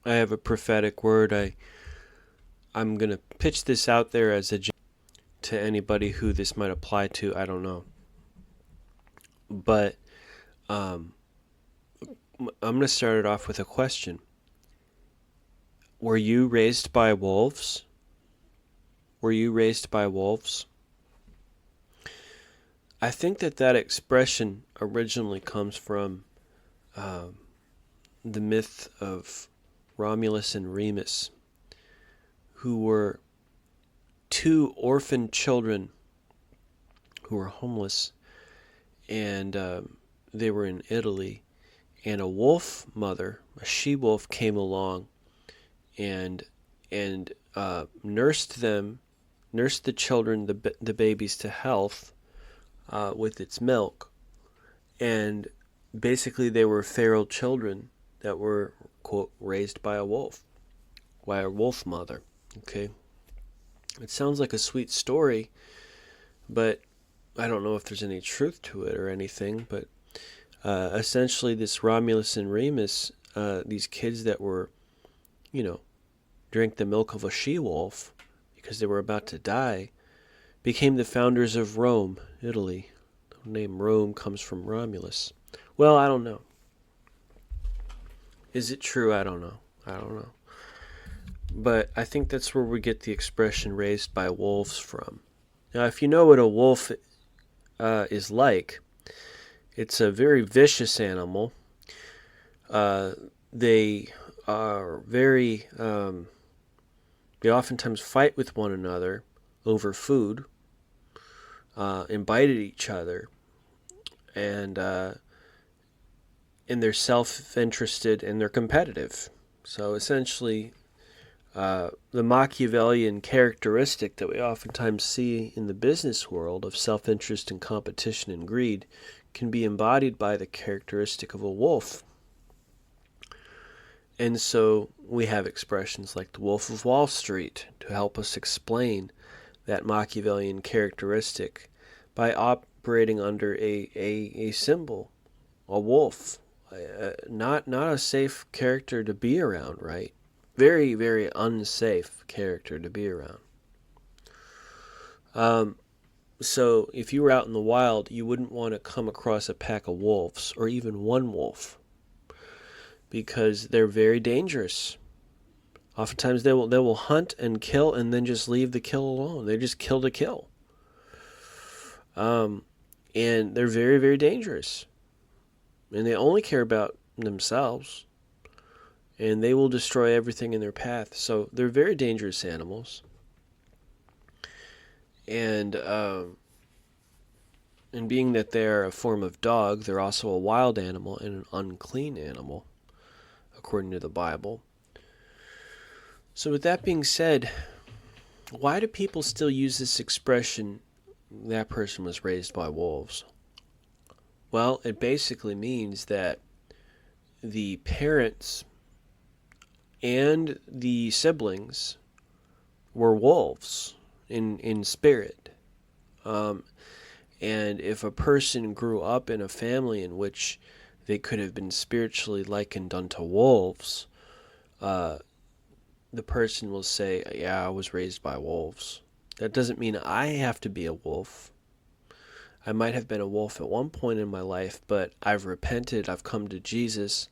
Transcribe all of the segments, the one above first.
I have a prophetic word. I'm going to pitch this out there as to anybody who this might apply to. I don't know. But um, I'm going to start it off with a question. Were you raised by wolves? Were you raised by wolves? I think that expression originally comes from the myth of Romulus and Remus, who were two orphan children who were homeless, and they were in Italy, and a wolf mother, a she-wolf, came along and nursed the children, the babies, to health with its milk, and basically they were feral children that were, quote, raised by a wolf mother. Okay, it sounds like a sweet story, but I don't know if there's any truth to it or anything. But essentially, this Romulus and Remus, these kids that were, drank the milk of a she-wolf because they were about to die, became the founders of Rome, Italy. The name Rome comes from Romulus. Well, I don't know. Is it true? I don't know. But I think that's where we get the expression raised by wolves from. Now, if you know what a wolf is like, it's a very vicious animal. They are very, they oftentimes fight with one another over food, and bite at each other, and they're self-interested and they're competitive. So essentially, the Machiavellian characteristic that we oftentimes see in the business world of self-interest and competition and greed can be embodied by the characteristic of a wolf. And so we have expressions like the Wolf of Wall Street to help us explain that Machiavellian characteristic by operating under a symbol, a wolf, not a safe character to be around, right? Very, very unsafe character to be around. So if you were out in the wild, you wouldn't want to come across a pack of wolves, or even one wolf, because they're very dangerous. Oftentimes they will hunt and kill and then just leave the kill alone. They just kill to kill. And they're very, very dangerous. And they only care about themselves. And they will destroy everything in their path. So they're very dangerous animals. And being that they're a form of dog, they're also a wild animal and an unclean animal, according to the Bible. So with that being said, why do people still use this expression, that person was raised by wolves? Well, it basically means that the parents and the siblings were wolves in spirit. And if a person grew up in a family in which they could have been spiritually likened unto wolves, the person will say, yeah, I was raised by wolves. That doesn't mean I have to be a wolf. I might have been a wolf at one point in my life, but I've repented, I've come to Jesus,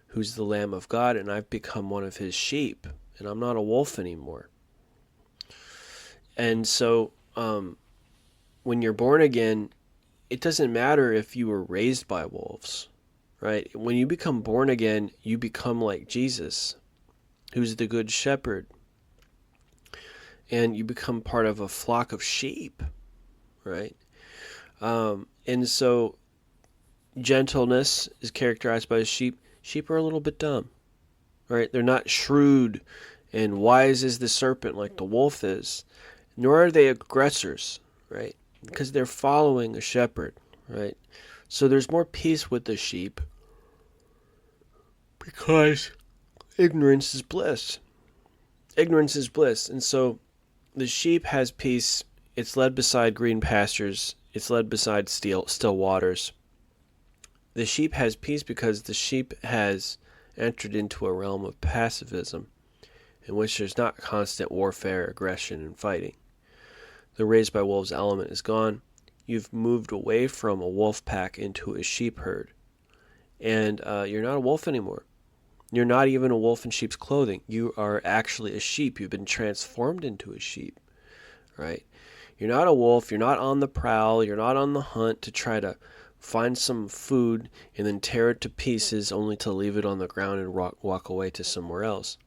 who's the Lamb of God, and I've become one of his sheep, and I'm not a wolf anymore. And so, when you're born again, it doesn't matter if you were raised by wolves, right? When you become born again, you become like Jesus, who's the good shepherd. And you become part of a flock of sheep, right? And so gentleness is characterized by sheep. Sheep are a little bit dumb, right? They're not shrewd and wise as the serpent like the wolf is, nor are they aggressors, right? Because they're following a shepherd, right? So there's more peace with the sheep because ignorance is bliss. Ignorance is bliss. And so the sheep has peace. It's led beside green pastures. It's led beside still waters. The sheep has peace because the sheep has entered into a realm of pacifism in which there's not constant warfare, aggression, and fighting. The raised by wolves element is gone. You've moved away from a wolf pack into a sheep herd, and you're not a wolf anymore. You're not even a wolf in sheep's clothing. You are actually a sheep. You've been transformed into a sheep, right? You're not a wolf. You're not on the prowl. You're not on the hunt to try to find some food and then tear it to pieces only to leave it on the ground and walk away to somewhere else.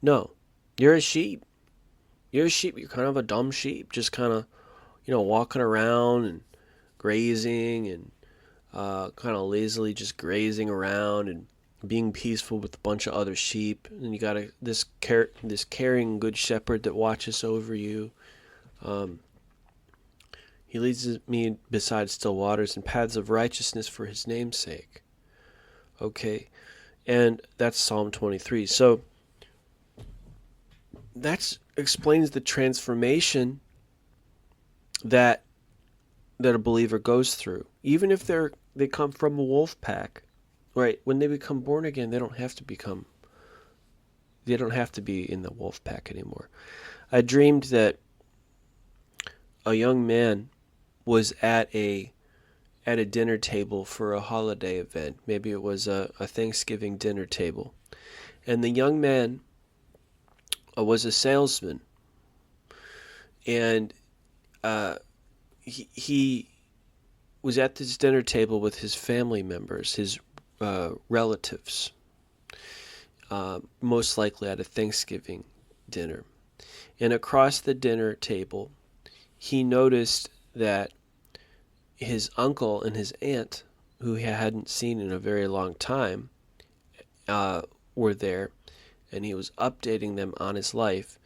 No, you're a sheep. You're a sheep. You're kind of a dumb sheep, just kind of, walking around and grazing and kind of lazily just grazing around and being peaceful with a bunch of other sheep. And you got this caring good shepherd that watches over you. He leads me beside still waters and paths of righteousness for his name's sake. Okay, and that's Psalm 23. So that explains the transformation that a believer goes through. Even if they come from a wolf pack, right? When they become born again, they don't have to be in the wolf pack anymore. I dreamed that a young man was at a dinner table for a holiday event. Maybe it was a Thanksgiving dinner table. And the young man was a salesman. And he was at this dinner table with his family members, his relatives, most likely at a Thanksgiving dinner. And across the dinner table, he noticed that his uncle and his aunt, who he hadn't seen in a very long time, were there, and he was updating them on his life.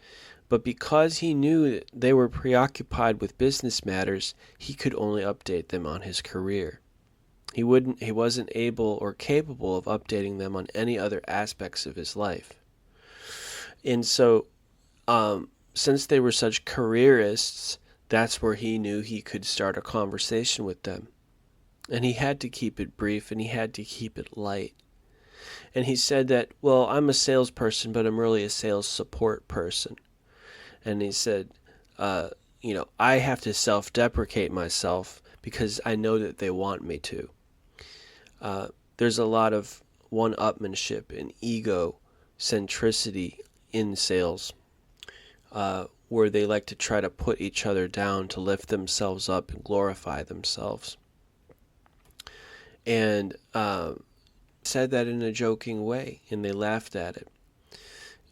But because he knew that they were preoccupied with business matters, he could only update them on his career. He wasn't able or capable of updating them on any other aspects of his life. And so, since they were such careerists, that's where he knew he could start a conversation with them. And he had to keep it brief, and he had to keep it light. And he said that, well, I'm a salesperson, but I'm really a sales support person. And he said, I have to self-deprecate myself because I know that they want me to. There's a lot of one-upmanship and ego-centricity in sales, where they like to try to put each other down to lift themselves up and glorify themselves. And said that in a joking way, and they laughed at it.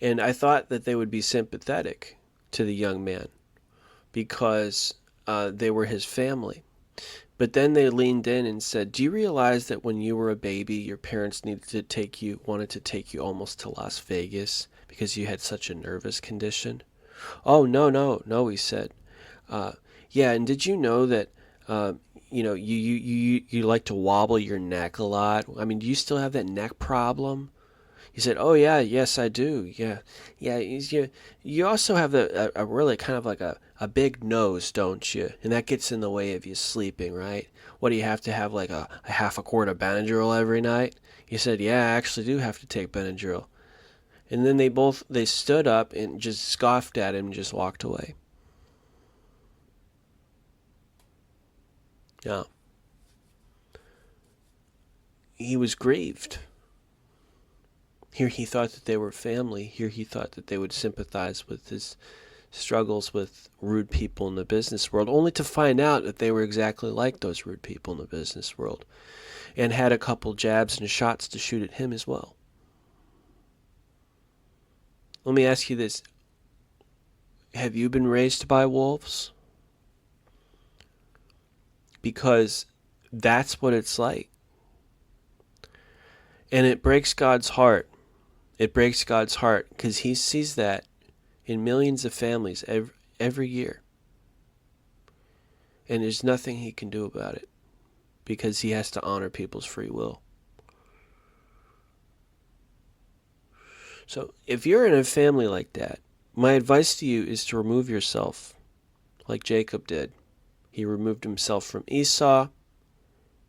And I thought that they would be sympathetic to the young man because they were his family. But then they leaned in and said, do you realize that when you were a baby, your parents wanted to take you almost to Las Vegas because you had such a nervous condition? Oh, no, he said. Yeah, and did you know that, you like to wobble your neck a lot? I mean, do you still have that neck problem? He said, oh, yeah, yes, I do. Yeah. You also have a really kind of like a big nose, don't you? And that gets in the way of you sleeping, right? What, do you have to have like a half a quart of Benadryl every night? He said, yeah, I actually do have to take Benadryl. And then they stood up and just scoffed at him and just walked away. Yeah. He was grieved. Here he thought that they were family. Here he thought that they would sympathize with his struggles with rude people in the business world, only to find out that they were exactly like those rude people in the business world and had a couple jabs and shots to shoot at him as well. Let me ask you this. Have you been raised by wolves? Because that's what it's like. And it breaks God's heart. It breaks God's heart because he sees that in millions of families every year. And there's nothing he can do about it because he has to honor people's free will. So if you're in a family like that, my advice to you is to remove yourself like Jacob did. He removed himself from Esau.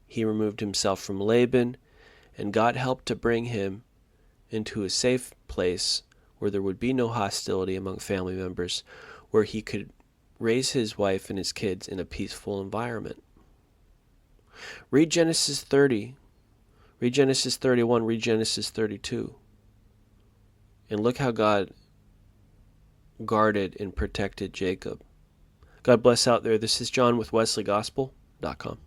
He removed himself from Laban. And God helped to bring him into a safe place where there would be no hostility among family members, where he could raise his wife and his kids in a peaceful environment. Read Genesis 30, read Genesis 31, read Genesis 32, and look how God guarded and protected Jacob. God bless out there. This is John with WesleyGospel.com.